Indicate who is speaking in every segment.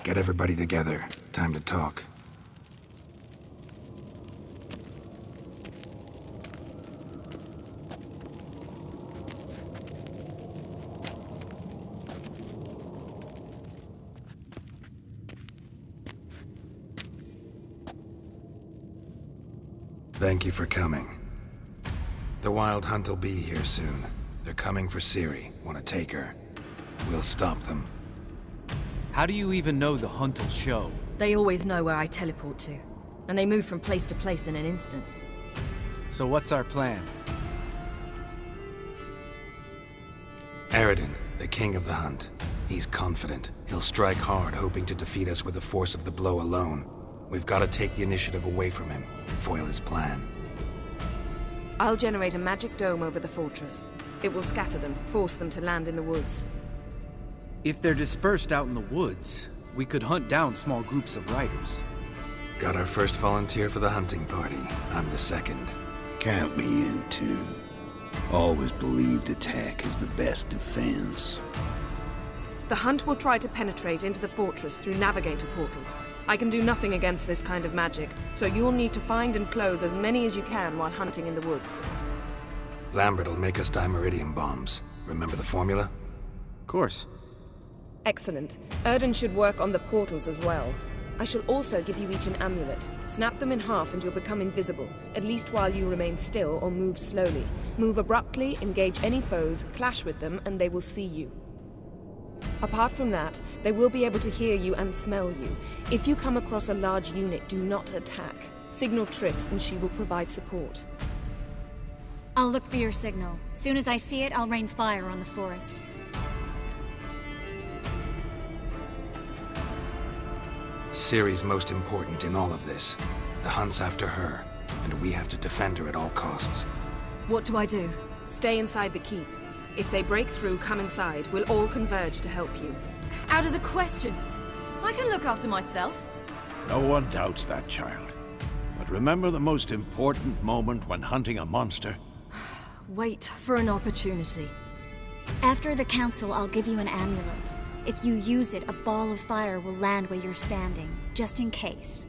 Speaker 1: Get everybody together. Time to talk. Thank you for coming. The Wild Hunt will be here soon. They're coming for Ciri. Want to take her? We'll stop them.
Speaker 2: How do you even know the Hunt will show?
Speaker 3: They always know where I teleport to. And they move from place to place in an instant.
Speaker 2: So what's our plan?
Speaker 1: Aradin, the king of the Hunt. He's confident. He'll strike hard, hoping to defeat us with the force of the blow alone. We've got to take the initiative away from him, foil his plan.
Speaker 4: I'll generate a magic dome over the fortress. It will scatter them, force them to land in the woods.
Speaker 2: If they're dispersed out in the woods, we could hunt down small groups of riders.
Speaker 1: Got our first volunteer for the hunting party. I'm the second.
Speaker 5: Count me in too. Always believed attack is the best defense.
Speaker 4: The Hunt will try to penetrate into the fortress through navigator portals. I can do nothing against this kind of magic, so you'll need to find and close as many as you can while hunting in the woods.
Speaker 1: Lambert'll make us dimeridium bombs. Remember the formula?
Speaker 2: Of course.
Speaker 4: Excellent. Erden should work on the portals as well. I shall also give you each an amulet. Snap them in half and you'll become invisible, at least while you remain still or move slowly. Move abruptly, engage any foes, clash with them, and they will see you. Apart from that, they will be able to hear you and smell you. If you come across a large unit, do not attack. Signal Triss and she will provide support.
Speaker 6: I'll look for your signal. Soon as I see it, I'll rain fire on the forest.
Speaker 1: Ciri's most important in all of this. The Hunt's after her, and we have to defend her at all costs.
Speaker 3: What do I do?
Speaker 4: Stay inside the keep. If they break through, come inside. We'll all converge to help you.
Speaker 3: Out of the question. I can look after myself.
Speaker 7: No one doubts that, child. But remember the most important moment when hunting a monster?
Speaker 3: Wait for an opportunity.
Speaker 6: After the council, I'll give you an amulet. If you use it, a ball of fire will land where you're standing, just in case.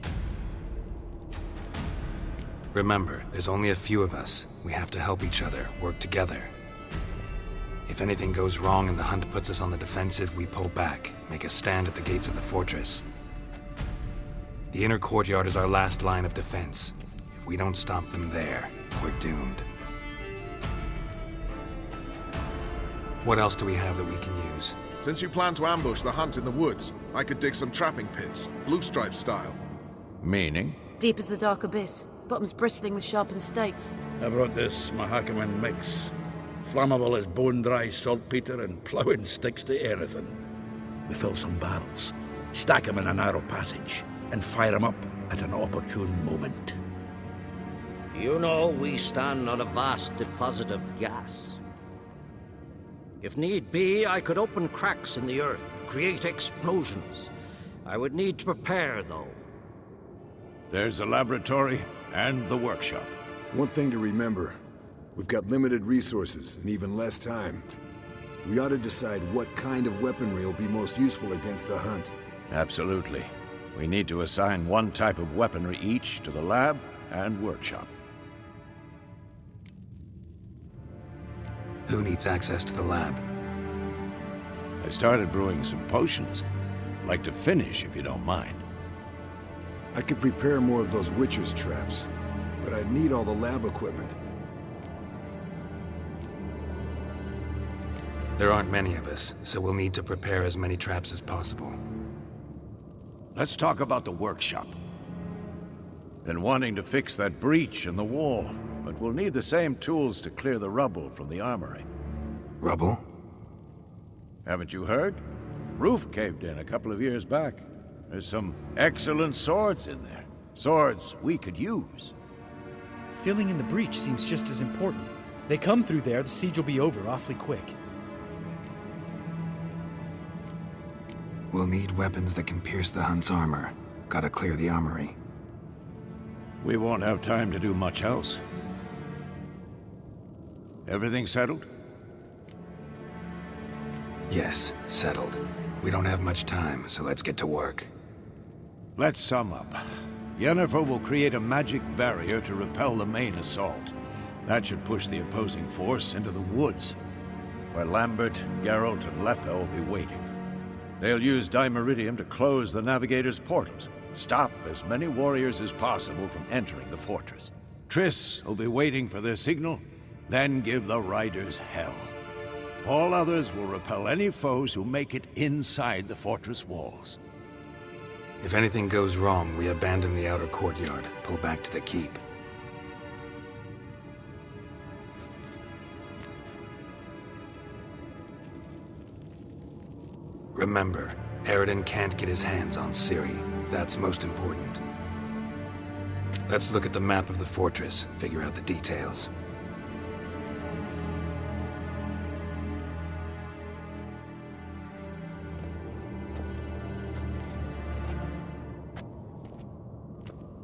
Speaker 1: Remember, there's only a few of us. We have to help each other, work together. If anything goes wrong and the Hunt puts us on the defensive, we pull back, make a stand at the gates of the fortress. The inner courtyard is our last line of defense. If we don't stop them there, we're doomed. What else do we have that we can use?
Speaker 8: Since you plan to ambush the Hunt in the woods, I could dig some trapping pits, Blue Stripe style.
Speaker 7: Meaning?
Speaker 9: Deep as the dark abyss, bottoms bristling with sharpened stakes.
Speaker 5: I brought this Mahakaman mix. Flammable as bone-dry saltpeter and ploughing sticks to anything. We fill some barrels, stack them in a narrow passage, and fire them up at an opportune moment.
Speaker 10: You know, we stand on a vast deposit of gas. If need be, I could open cracks in the earth, create explosions. I would need to prepare, though.
Speaker 7: There's the laboratory and the workshop.
Speaker 11: One thing to remember. We've got limited resources and even less time. We ought to decide what kind of weaponry will be most useful against the Hunt.
Speaker 7: Absolutely. We need to assign one type of weaponry each to the lab and workshop.
Speaker 1: Who needs access to the lab?
Speaker 7: I started brewing some potions. Like to finish, if you don't mind.
Speaker 11: I could prepare more of those Witcher's traps, but I'd need all the lab equipment.
Speaker 1: There aren't many of us, so we'll need to prepare as many traps as possible.
Speaker 7: Let's talk about the workshop. Been wanting to fix that breach in the wall, but we'll need the same tools to clear the rubble from the armory.
Speaker 1: Rubble?
Speaker 7: Haven't you heard? Roof caved in a couple of years back. There's some excellent swords in there. Swords we could use.
Speaker 2: Filling in the breach seems just as important. They come through there, the siege will be over awfully quick.
Speaker 1: We'll need weapons that can pierce the Hunt's armor. Gotta clear the armory.
Speaker 7: We won't have time to do much else. Everything settled?
Speaker 1: Yes, settled. We don't have much time, so let's get to work.
Speaker 7: Let's sum up. Yennefer will create a magic barrier to repel the main assault. That should push the opposing force into the woods, where Lambert, Geralt, and Letha will be waiting. They'll use Dimeridium to close the Navigator's portals, stop as many warriors as possible from entering the fortress. Triss will be waiting for their signal, then give the riders hell. All others will repel any foes who make it inside the fortress walls.
Speaker 1: If anything goes wrong, we abandon the outer courtyard, pull back to the keep. Remember, Eredin can't get his hands on Ciri. That's most important. Let's look at the map of the fortress, figure out the details.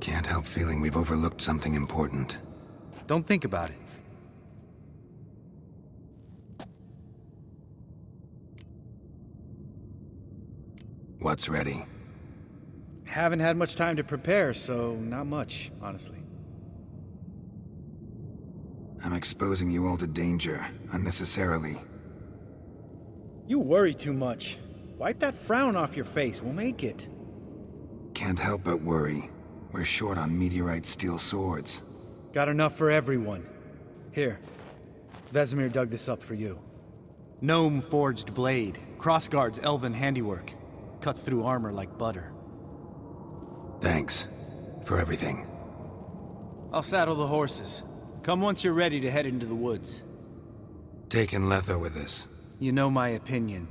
Speaker 1: Can't help feeling we've overlooked something important.
Speaker 2: Don't think about it.
Speaker 1: What's ready?
Speaker 2: Haven't had much time to prepare, so not much, honestly.
Speaker 1: I'm exposing you all to danger, unnecessarily.
Speaker 2: You worry too much. Wipe that frown off your face, we'll make it.
Speaker 1: Can't help but worry. We're short on meteorite steel swords.
Speaker 2: Got enough for everyone. Here, Vesemir dug this up for you. Gnome forged blade, Crossguard's elven handiwork. Cuts through armor like butter.
Speaker 1: Thanks for everything.
Speaker 2: I'll saddle the horses. Come once you're ready to head into the woods.
Speaker 1: Taking Letha with us.
Speaker 2: You know my opinion.